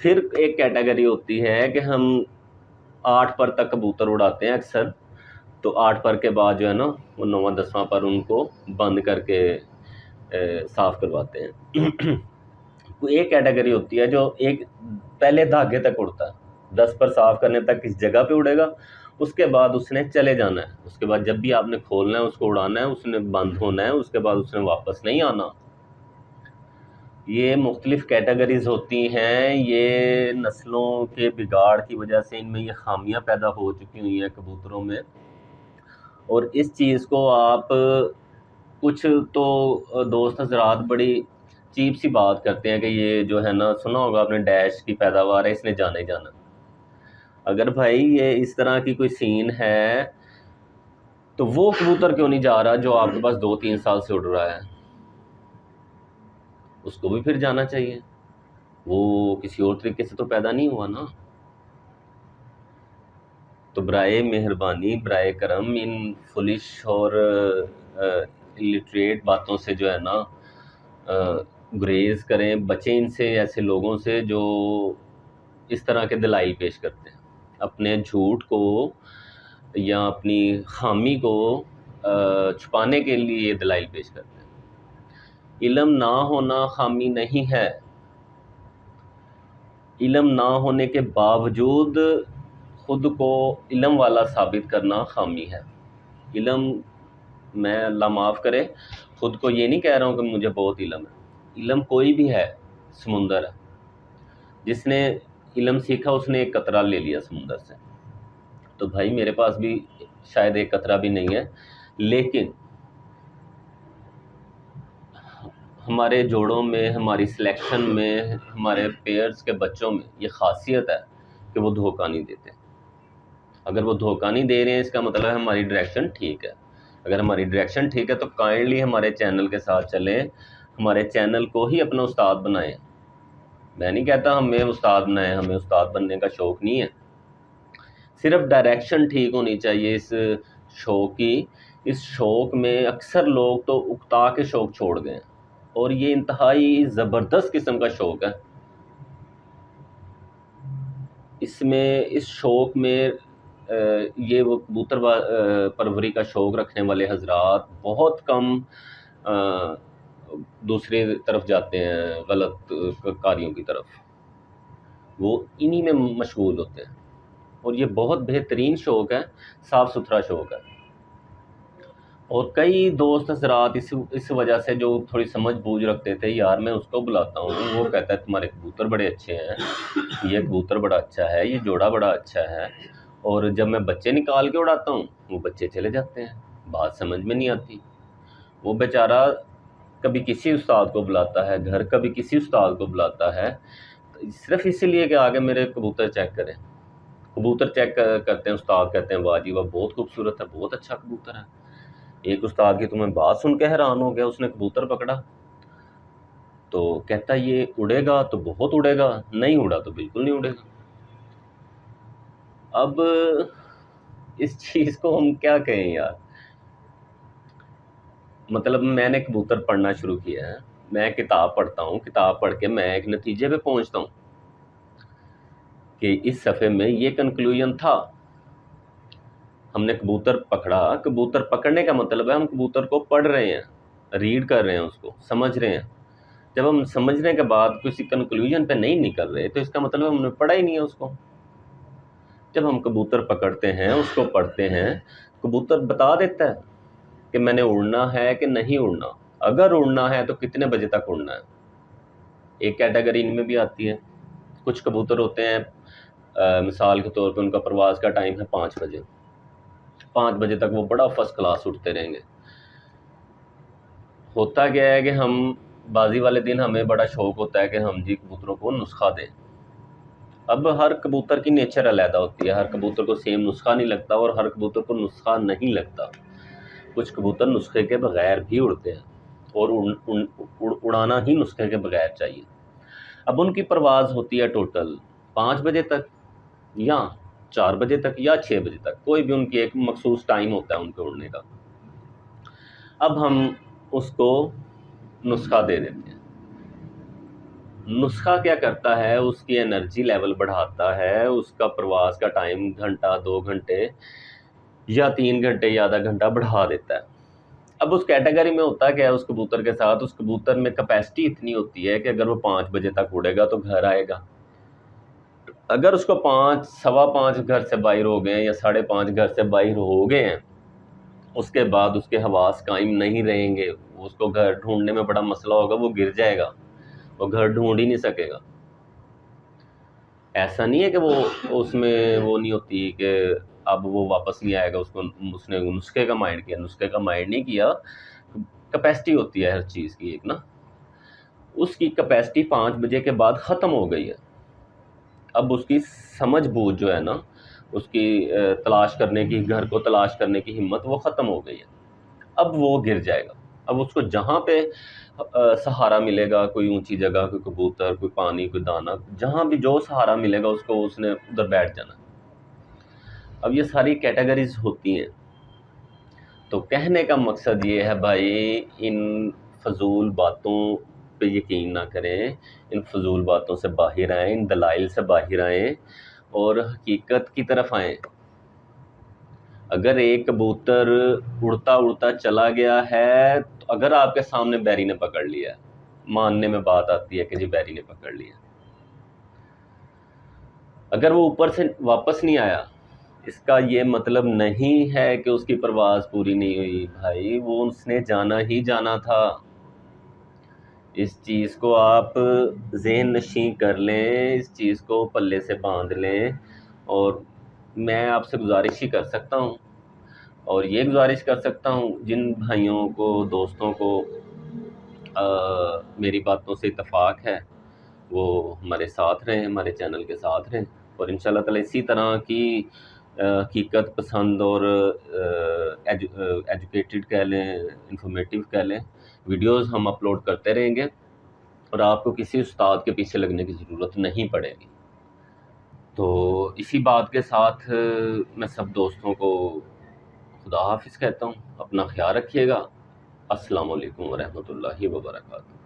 پھر ایک کیٹیگری ہوتی ہے کہ ہم 8 پر تک کبوتر اڑاتے ہیں اکثر، تو 8 پر کے بعد جو ہے نا وہ 9واں 10واں پر ان کو بند کر کے صاف کرواتے ہیں۔ ایک کیٹیگری ہوتی ہے جو ایک پہلے دھاگے تک اڑتا ہے، 10 پر صاف کرنے تک اس جگہ پہ اڑے گا، اس کے بعد اس نے چلے جانا ہے، اس کے بعد جب بھی آپ نے کھولنا ہے اس کو اڑانا ہے، اس نے بند ہونا ہے، اس کے بعد اس نے واپس نہیں آنا۔ یہ مختلف کیٹیگریز ہوتی ہیں، یہ نسلوں کے بگاڑ کی وجہ سے ان میں یہ خامیاں پیدا ہو چکی ہوئی ہیں کبوتروں میں، اور اس چیز کو آپ کچھ تو دوست حضرات بڑی چیپ سی بات کرتے ہیں کہ یہ جو ہے نا، سنا ہوگا آپ نے ڈیش کی پیداوار ہے، اس نے جانا ہی جانا۔ اگر بھائی یہ اس طرح کی کوئی سین ہے تو وہ کبوتر کیوں نہیں جا رہا جو آپ کے پاس 2-3 سال سے اڑ رہا ہے؟ اس کو بھی پھر جانا چاہیے، وہ کسی اور طریقے سے تو پیدا نہیں ہوا نا۔ تو برائے مہربانی، برائے کرم، ان فلش اور الٹریٹ باتوں سے جو ہے نا گریز کریں، بچیں ان سے، ایسے لوگوں سے جو اس طرح کے دلائل پیش کرتے ہیں، اپنے جھوٹ کو یا اپنی خامی کو چھپانے کے لیے یہ دلائل پیش کرتے ہیں۔ علم نہ ہونا خامی نہیں ہے، علم نہ ہونے کے باوجود خود کو علم والا ثابت کرنا خامی ہے۔ علم، میں اللہ معاف کرے، خود کو یہ نہیں کہہ رہا ہوں کہ مجھے بہت علم ہے، علم کوئی بھی ہے، سمندر ہے، جس نے علم سیکھا اس نے ایک قطرہ لے لیا سمندر سے، تو بھائی میرے پاس بھی شاید ایک قطرہ بھی نہیں ہے، لیکن ہمارے جوڑوں میں، ہماری سلیکشن میں، ہمارے پیئرز کے بچوں میں یہ خاصیت ہے کہ وہ دھوکہ نہیں دیتے۔ اگر وہ دھوکہ نہیں دے رہے ہیں اس کا مطلب ہے ہماری ڈائریکشن ٹھیک ہے۔ اگر ہماری ڈائریکشن ٹھیک ہے تو کائنڈلی ہمارے چینل کے ساتھ چلیں، ہمارے چینل کو ہی اپنا استاد بنائیں۔ میں نہیں کہتا ہمیں استاد بنائیں، ہمیں استاد بننے کا شوق نہیں ہے، صرف ڈائریکشن ٹھیک ہونی چاہیے اس شوق کی۔ اس شوق میں اکثر لوگ تو اکتا کے شوق چھوڑ گئے ہیں، اور یہ انتہائی زبردست قسم کا شوق ہے۔ اس شوق میں یہ وہ کبوتر پروری کا شوق رکھنے والے حضرات بہت کم دوسری طرف جاتے ہیں، غلط کاریوں کی طرف، وہ انہی میں مشغول ہوتے ہیں، اور یہ بہت بہترین شوق ہے، صاف ستھرا شوق ہے۔ اور کئی دوست حضرات اس وجہ سے جو تھوڑی سمجھ بوجھ رکھتے تھے، یار میں اس کو بلاتا ہوں، وہ کہتا ہے تمہارے کبوتر بڑے اچھے ہیں، یہ کبوتر بڑا اچھا ہے، یہ جوڑا بڑا اچھا ہے، اور جب میں بچے نکال کے اڑاتا ہوں وہ بچے چلے جاتے ہیں، بات سمجھ میں نہیں آتی۔ وہ بیچارہ کبھی کسی استاد کو بلاتا ہے، گھر کبھی کسی استاد کو بلاتا ہے، صرف اسی لیے کہ آگے میرے کبوتر چیک کریں۔ کبوتر چیک کرتے ہیں، استاد کہتے ہیں واہ جی واہ بہت خوبصورت ہے، بہت اچھا کبوتر ہے۔ ایک استاد کی تمہیں بات سن کے حیران ہو گیا، اس نے کبوتر پکڑا تو کہتا یہ اڑے گا تو بہت اڑے گا، نہیں اڑا تو بالکل نہیں اڑے گا۔ اب اس چیز کو ہم کیا کہیں یار؟ مطلب میں نے کبوتر پڑھنا شروع کیا ہے، میں کتاب پڑھتا ہوں، کتاب پڑھ کے میں ایک نتیجے پہ پہنچتا ہوں کہ اس صفحے میں یہ کنکلوژن تھا، ہم نے کبوتر پکڑا۔ کبوتر پکڑنے کا مطلب ہے ہم کبوتر کو پڑھ رہے ہیں، ریڈ کر رہے ہیں، اس کو سمجھ رہے ہیں۔ جب ہم سمجھنے کے بعد کسی کنکلوژن پہ نہیں نکل رہے تو اس کا مطلب ہم نے پڑھا ہی نہیں ہے اس کو۔ جب ہم کبوتر پکڑتے ہیں، اس کو پڑھتے ہیں، کبوتر بتا دیتا ہے کہ میں نے اڑنا ہے کہ نہیں اڑنا، اگر اڑنا ہے تو کتنے بجے تک اڑنا ہے۔ ایک کیٹیگری ان میں بھی آتی ہے، کچھ کبوتر ہوتے ہیں مثال کے طور پہ ان کا پرواز کا ٹائم ہے 5 بجے، 5 بجے تک وہ بڑا فرسٹ کلاس اٹھتے رہیں گے۔ ہوتا کیا ہے کہ ہم بازی والے دن ہمیں بڑا شوق ہوتا ہے کہ ہم جی کبوتروں کو نسخہ دیں۔ اب ہر کبوتر کی نیچر علیحدہ ہوتی ہے، ہر کبوتر کو سیم نسخہ نہیں لگتا، اور ہر کبوتر کو نسخہ نہیں لگتا۔ کچھ کبوتر نسخے کے بغیر بھی اڑتے ہیں، اور اڑانا ہی نسخے کے بغیر چاہیے۔ اب ان کی پرواز ہوتی ہے ٹوٹل 5 بجے تک یا 4 بجے تک یا 6 بجے تک، کوئی بھی ان کی ایک مخصوص ٹائم ہوتا ہے ان کے اڑنے کا۔ اب ہم اس کو نسخہ دے دیتے ہیں، نسخہ کیا کرتا ہے، اس کی انرجی لیول بڑھاتا ہے، اس کا پرواز کا ٹائم گھنٹہ 2 گھنٹے یا 3 گھنٹے یا آدھا گھنٹہ بڑھا دیتا ہے۔ اب اس کیٹیگری میں ہوتا کیا ہے اس کبوتر کے ساتھ، اس کبوتر میں کیپیسٹی اتنی ہوتی ہے کہ اگر وہ 5 بجے تک اڑے گا تو گھر آئے گا۔ اگر اس کو 5 سوا 5 گھر سے باہر ہو گئے ہیں یا 5:30 گھر سے باہر ہو گئے ہیں، اس کے بعد اس کے حواس قائم نہیں رہیں گے، اس کو گھر ڈھونڈنے میں بڑا مسئلہ ہوگا، وہ گر جائے گا، وہ گھر ڈھونڈ ہی نہیں سکے گا۔ ایسا نہیں ہے کہ وہ اس میں وہ نہیں ہوتی کہ اب وہ واپس نہیں آئے گا، اس نے نسخے کا مائنڈ کیا، نسخے کا مائنڈ نہیں کیا، کیپیسٹی ہوتی ہے ہر چیز کی ایک نا، اس کی کیپیسٹی 5 بجے کے بعد ختم ہو گئی ہے۔ اب اس کی سمجھ بوجھ جو ہے نا، اس کی تلاش کرنے کی، گھر کو تلاش کرنے کی ہمت وہ ختم ہو گئی ہے۔ اب وہ گر جائے گا، اب اس کو جہاں پہ سہارا ملے گا، کوئی اونچی جگہ، کوئی کبوتر، کوئی پانی، کوئی دانہ، جہاں بھی جو سہارا ملے گا اس کو، اس نے ادھر بیٹھ جانا۔ اب یہ ساری کیٹیگریز ہوتی ہیں، تو کہنے کا مقصد یہ ہے بھائی، ان فضول باتوں پہ یقین نہ کریں، ان فضول باتوں سے باہر آئیں، ان دلائل سے باہر آئیں اور حقیقت کی طرف آئیں۔ اگر ایک کبوتر اڑتا اڑتا چلا گیا ہے، تو اگر آپ کے سامنے بیری نے پکڑ لیا ہے، ماننے میں بات آتی ہے کہ جی بیری نے پکڑ لیا، اگر وہ اوپر سے واپس نہیں آیا، اس کا یہ مطلب نہیں ہے کہ اس کی پرواز پوری نہیں ہوئی بھائی، وہ اس نے جانا ہی جانا تھا۔ اس چیز کو آپ ذہن نشین کر لیں، اس چیز کو پلے سے باندھ لیں، اور میں آپ سے گزارش ہی کر سکتا ہوں، اور یہ گزارش کر سکتا ہوں جن بھائیوں کو، دوستوں کو میری باتوں سے اتفاق ہے، وہ ہمارے ساتھ رہیں، ہمارے چینل کے ساتھ رہیں، اور انشاءاللہ تعالی اسی طرح کی حقیقت پسند اور ایجوکیٹڈ کہہ لیں، انفارمیٹیو کہہ لیں، ویڈیوز ہم اپلوڈ کرتے رہیں گے، اور آپ کو کسی استاد کے پیچھے لگنے کی ضرورت نہیں پڑے گی۔ تو اسی بات کے ساتھ میں سب دوستوں کو خدا حافظ کہتا ہوں، اپنا خیال رکھیے گا۔ السلام علیکم ورحمۃ اللہ وبرکاتہ۔